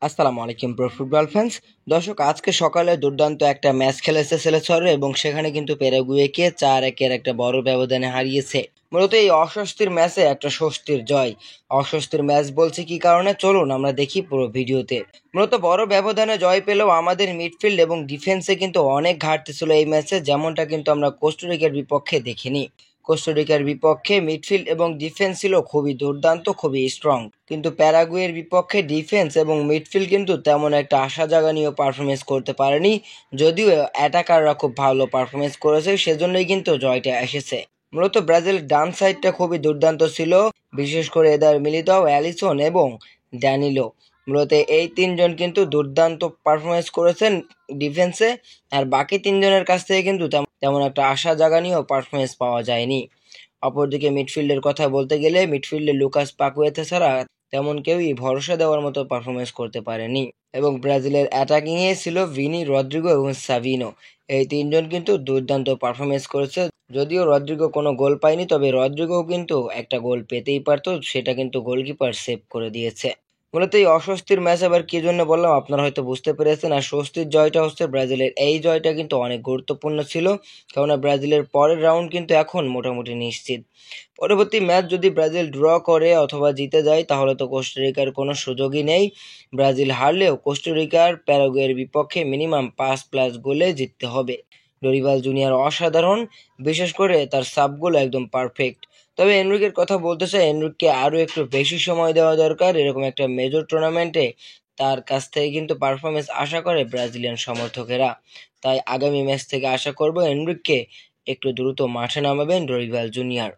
আসসালামু আলাইকুম pro football fans. দর্শক, আজকে সকালে দুর্দান্ত একটা ম্যাচ খেলেছে সেলেসর এবং সেখানে কিন্তু প্যারাগুয়েকে 4-1 একটা বড় ব্যবধানে হারিয়েছে। মূলত এই অস্বস্তির ম্যাচে একটা স্বস্তির জয়। অস্বস্তির ম্যাচ বলছি কি কারণে, চলুন আমরা দেখি পুরো ভিডিওতে। মূলত বড় ব্যবধানে জয় পেলেও আমাদের মিডফিল্ড এবং ডিফেন্সে কিন্তু অনেক ঘাটতি ছিল এই ম্যাচে, যেমনটা কিন্তু আমরা কোস্টারিকার বিপক্ষে দেখিনি। কোস্টারিকার বিপক্ষে মিডফিল্ড এবং ডিফেন্স ছিল খুবই দুর্দান্ত, খুবই স্ট্রং, কিন্তু প্যারাগুয়ের বিপক্ষে ডিফেন্স এবং মিডফিল্ড কিন্তু তেমন একটা আশা জাগানিও পারফরমেন্স করতে পারেনি। যদিও অ্যাটাকাররা খুব ভালো পারফরমেন্স করেছে, সেজন্যই কিন্তু জয়টা এসেছে। মূলত ব্রাজিলের ডান সাইডটা খুবই দুর্দান্ত ছিল, বিশেষ করে এদার মিলিতাও, অ্যালিসন এবং ড্যানিলো। মূলত এই তিনজন কিন্তু দুর্দান্ত পারফরমেন্স করেছেন ডিফেন্সে, আর বাকি তিনজনের কাছ থেকে কিন্তু তেমন একটা আশা জাগানিও পারফরমেন্স পাওয়া যায়নি। অপরদিকে মিডফিল্ডের কথা বলতে গেলে মিডফিল্ডে লুকাস পাকুয়েতে ছাড়া তেমন কেউই ভরসা দেওয়ার মতো পারফরমেন্স করতে পারেনি। এবং ব্রাজিলের অ্যাটাকিংয়ে ছিল ভিনি, রদ্রিগো এবং সাভিনো। এই তিনজন কিন্তু দুর্দান্ত পারফরমেন্স করেছে। যদিও রদ্রিগো কোনো গোল পায়নি, তবে রদ্রিগো কিন্তু একটা গোল পেতেই পারতো, সেটা কিন্তু গোলকিপার সেভ করে দিয়েছে। মূলত এই অস্বস্তির ম্যাচ আবার কি জন্য বললাম আপনারা হয়তো বুঝতে পেরেছেন। আর স্বস্তির জয়টা হচ্ছে ব্রাজিলের এই জয়টা কিন্তু অনেক গুরুত্বপূর্ণ ছিল, কেননা ব্রাজিলের পরের রাউন্ড কিন্তু এখন মোটামুটি নিশ্চিত। পরবর্তী ম্যাচ যদি ব্রাজিল ড্র করে অথবা জিতে যায় তাহলে তো কোস্টারিকার কোনো সুযোগই নেই। ব্রাজিল হারলেও কোস্টারিকার প্যারাগুয়ের বিপক্ষে মিনিমাম 5+ গোলে জিততে হবে। ডরিভাল জুনিয়র অসাধারণ, বিশেষ করে তার সাবগুলো একদম পারফেক্ট। তবে এনরিকের কথা বলতে চাই, এনরিককে আরও একটু বেশি সময় দেওয়া দরকার। এরকম একটা মেজর টুর্নামেন্টে তার কাছ থেকে কিন্তু পারফরমেন্স আশা করে ব্রাজিলিয়ান সমর্থকেরা। তাই আগামী ম্যাচ থেকে আশা করব এনরিককে একটু দ্রুত মাঠে নামাবেন ডরিভাল জুনিয়র।